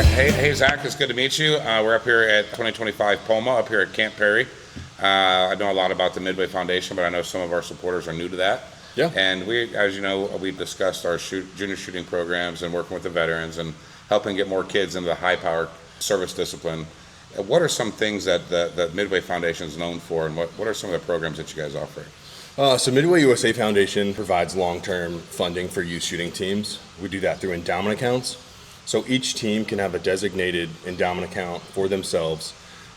Zach. Hey, Zach, it's good to meet you. We're up here at 2025 POMA, up here at Camp Perry. I know a lot about the Midway Foundation, but I know some of our supporters are new to that. Yeah. And we, as you know, we've discussed our junior shooting programs and working with the veterans and helping get more kids into the high-power service discipline. What are some things that the Midway Foundation is known for, and what are some of the programs that you guys offer? So MidwayUSA Foundation provides long-term funding for youth shooting teams. We do that through endowment accounts. So each team can have a designated endowment account for themselves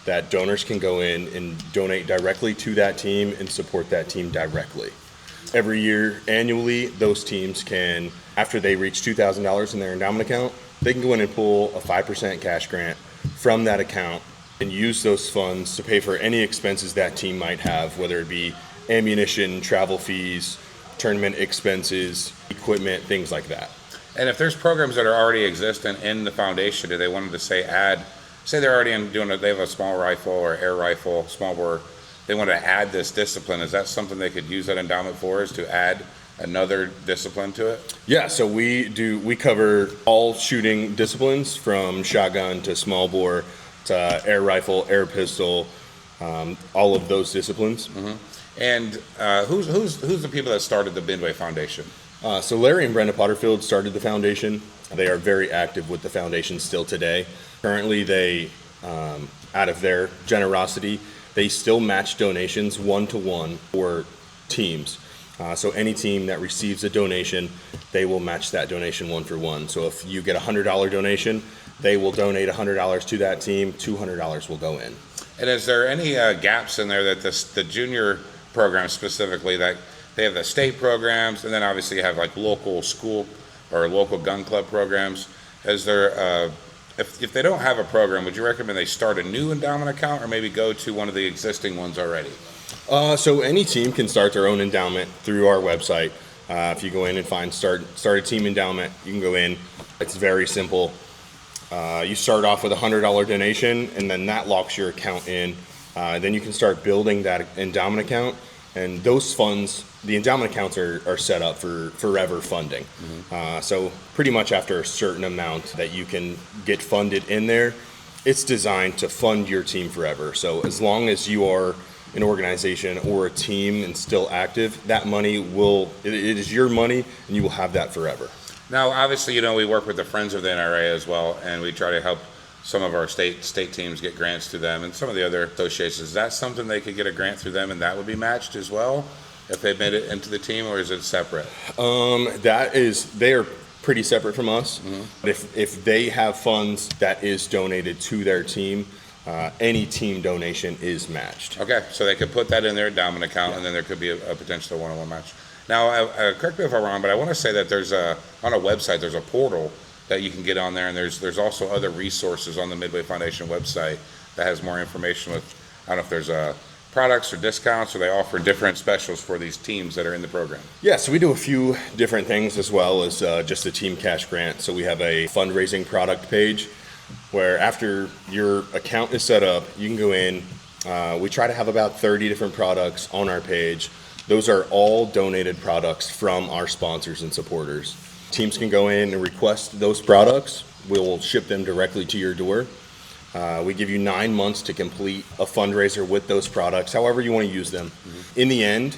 that donors can go in and donate directly to that team and support that team directly. Every year, annually, those teams can, after they reach $2,000 in their endowment account, they can go in and pull a 5% cash grant from that account and use those funds to pay for any expenses that team might have, whether it be ammunition, travel fees, tournament expenses, equipment, things like that. And if there's programs that are already existing in the foundation, do they wanted to say they're already they have a small rifle or air rifle, small bore, they want to add this discipline, is that something they could use that endowment for, is to add another discipline to it? Yeah, so we cover all shooting disciplines from shotgun to small bore to air rifle, air pistol, all of those disciplines. Mm-hmm. And who's the people that started the Midway Foundation? So Larry and Brenda Potterfield started the foundation. They are very active with the foundation still today. Currently, they, out of their generosity, they still match donations 1-to-1 for teams. So any team that receives a donation, they will match that donation 1-for-1. So if you get a $100 donation, they will donate $100 to that team, $200 will go in. And is there any gaps in there that the junior program specifically, that they have the state programs, and then obviously you have like local school or local gun club programs? Is there, if they don't have a program, would you recommend they start a new endowment account or maybe go to one of the existing ones already? So any team can start their own endowment through our website. If you go in and find start a team endowment, you can go in. It's very simple. You start off with a $100 donation, and then that locks your account in. Then you can start building that endowment account, and those funds, the endowment accounts are set up for forever funding. Mm-hmm. So pretty much after a certain amount that you can get funded in there, it's designed to fund your team forever. So as long as you are an organization or a team and still active, that money it is your money, and you will have that forever. Now, obviously, we work with the Friends of the NRA as well, and we try to help some of our state teams get grants through them and some of the other associations. Is that something they could get a grant through them and that would be matched as well if they made it into the team, or is it separate? They are pretty separate from us. Mm-hmm. But if they have funds that is donated to their team, any team donation is matched. Okay, so they could put that in their endowment account, and then there could be a potential one-on-one match. Now, correct me if I'm wrong, but I want to say that there's on a website, there's a portal that you can get on there, and there's also other resources on the Midway Foundation website that has more information with, I don't know if there's products or discounts, or they offer different specials for these teams that are in the program. Yeah, so we do a few different things as well as just a team cash grant. So we have a fundraising product page where after your account is set up, you can go in. We try to have about 30 different products on our page. Those are all donated products from our sponsors and supporters. Teams can go in and request those products. We'll ship them directly to your door. We give you 9 months to complete a fundraiser with those products, however you want to use them. Mm-hmm. In the end,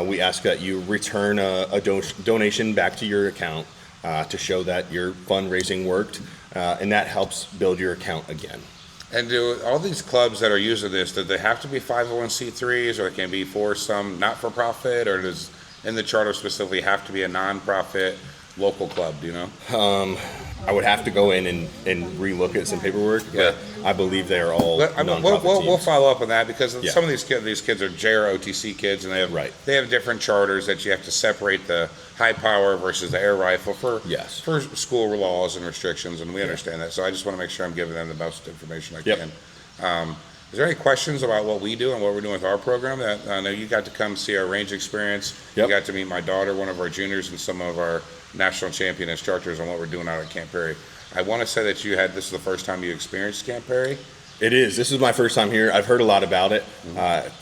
we ask that you return a donation back to your account to show that your fundraising worked, and that helps build your account again. And do all these clubs that are using this, do they have to be 501c3s, or it can be for some not-for-profit, or does in the charter specifically have to be a non-profit local club, do you know? I would have to go in and relook at some paperwork, but I believe they are all non-profit we'll follow up on that, because some of these kids are JROTC kids, and they have different charters that you have to separate the high power versus the air rifle for school laws and restrictions, and we understand that. So I just want to make sure I'm giving them the best information I can. Is there any questions about what we do and what we're doing with our program? That I know you got to come see our range experience. You got to meet my daughter, one of our juniors, and some of our national champion instructors on what we're doing out at Camp Perry. I want to say that this is the first time you experienced Camp Perry. It is. This is my first time here. I've heard a lot about it.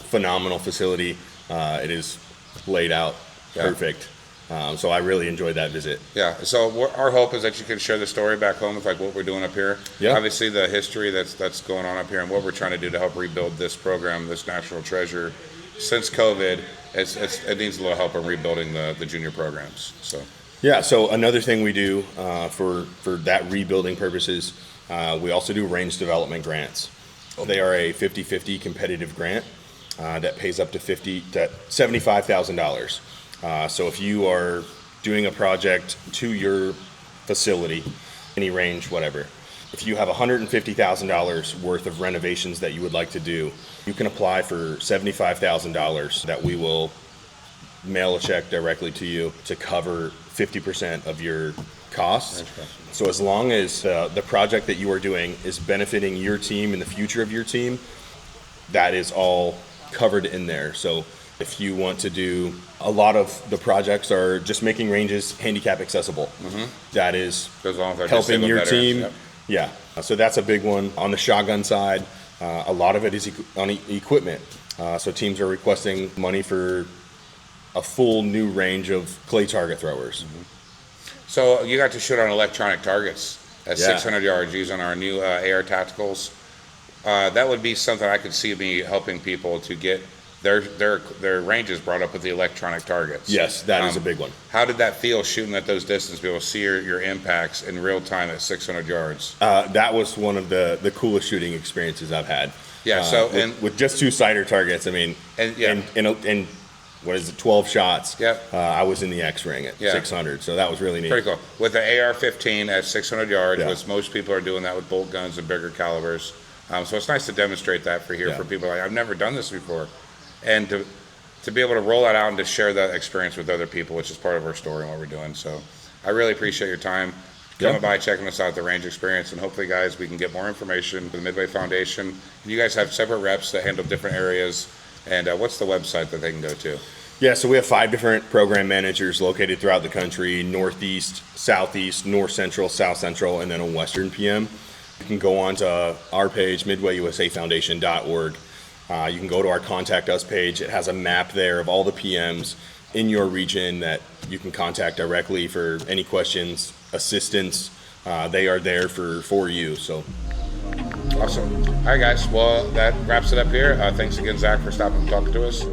Phenomenal facility. It is laid out perfect. So I really enjoyed that visit. Yeah. So our hope is that you can share the story back home with like what we're doing up here. Yeah. Obviously, the history that's going on up here and what we're trying to do to help rebuild this program, this national treasure. Since COVID, it needs a little help in rebuilding the junior programs. So. Yeah. So another thing we do for that rebuilding purposes, we also do range development grants. They are a 50-50 competitive grant that pays up to $75,000. So if you are doing a project to your facility, any range, whatever, if you have $150,000 worth of renovations that you would like to do, you can apply for $75,000 that we will mail a check directly to you to cover 50% of your costs. So as long as the project that you are doing is benefiting your team and the future of your team, that is all covered in there. So if you want to do, a lot of the projects are just making ranges handicap accessible. That is helping your team. Yep. Yeah, so that's a big one. On the shotgun side, a lot of it is on equipment. So teams are requesting money for a full new range of clay target throwers. So you got to shoot on electronic targets at 600 yards using our new AR tacticals. That would be something I could see me helping people to get their ranges brought up with the electronic targets. Yes, that is a big one. How did that feel shooting at those distances, be able to see your impacts in real time at 600 yards? That was one of the coolest shooting experiences I've had. Yeah, so with just 2 sighter targets, I mean, and what is it, 12 shots? Yep. I was in the X ring at 600, so that was really neat. Pretty cool. With the AR-15 at 600 yards, which most people are doing that with bolt guns and bigger calibers. So it's nice to demonstrate that for people like, I've never done this before. And to be able to roll that out and to share that experience with other people, which is part of our story and what we're doing. So I really appreciate your time coming by, checking us out at the range experience, and hopefully, guys, we can get more information for the Midway Foundation. And you guys have separate reps that handle different areas. And what's the website that they can go to? Yeah, so we have 5 different program managers located throughout the country: Northeast, Southeast, North Central, South Central, and then a Western PM. You can go on to our page, MidwayUSAFoundation.org. You can go to our Contact Us page. It has a map there of all the PMs in your region that you can contact directly for any questions, assistance. They are there for you. So awesome. All right, guys. Well, that wraps it up here. Thanks again, Zach, for stopping and talking to us.